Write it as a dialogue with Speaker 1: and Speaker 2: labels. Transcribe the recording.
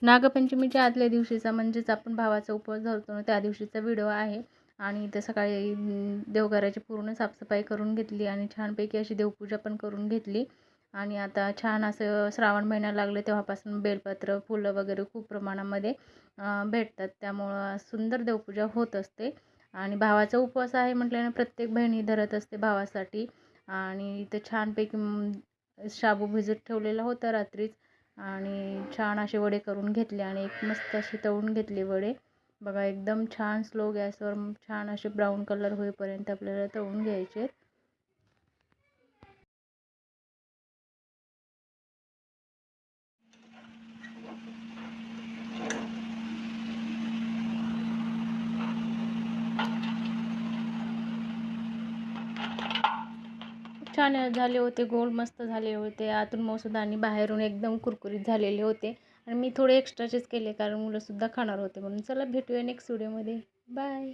Speaker 1: नागपंचमीच्या आदल्या दिवशीचा म्हणजेच आपण भावाचा उपवास धरतो ना, त्या दिवशीचा व्हिडिओ आहे. आणि इथं सकाळी देवघराची पूर्ण साफसफाई करून घेतली आणि छानपैकी अशी देवपूजा पण करून घेतली. आणि आता छान असं श्रावण महिना लागले तेव्हापासून बेलपत्र, फुलं वगैरे खूप प्रमाणामध्ये भेटतात. त्यामुळं सुंदर देवपूजा होत असते. आणि भावाचा उपवास आहे म्हटल्यानं प्रत्येक बहिणी धरत असते भावासाठी. आणि इथं छानपैकी शाबू भिजत ठेवलेला होता रात्रीच. आणि छान असे वडे करून घेतले आणि एक मस्त असे तळून घेतले वडे. बघा एकदम छान स्लो गॅसवर छान असे ब्राऊन कलर होईपर्यंत आपल्याला तळून घ्यायचे. छान झाले होते, गोड मस्त झाले होते, आतून मऊसूद आणि बाहेरून एकदम कुरकुरीत झालेले होते. आणि मी थोडे एक्स्ट्राचेच केले कारण मुलंसुद्धा खाणार होते म्हणून. चला भेटूया नेक्स्ट व्हिडिओमध्ये. बाय.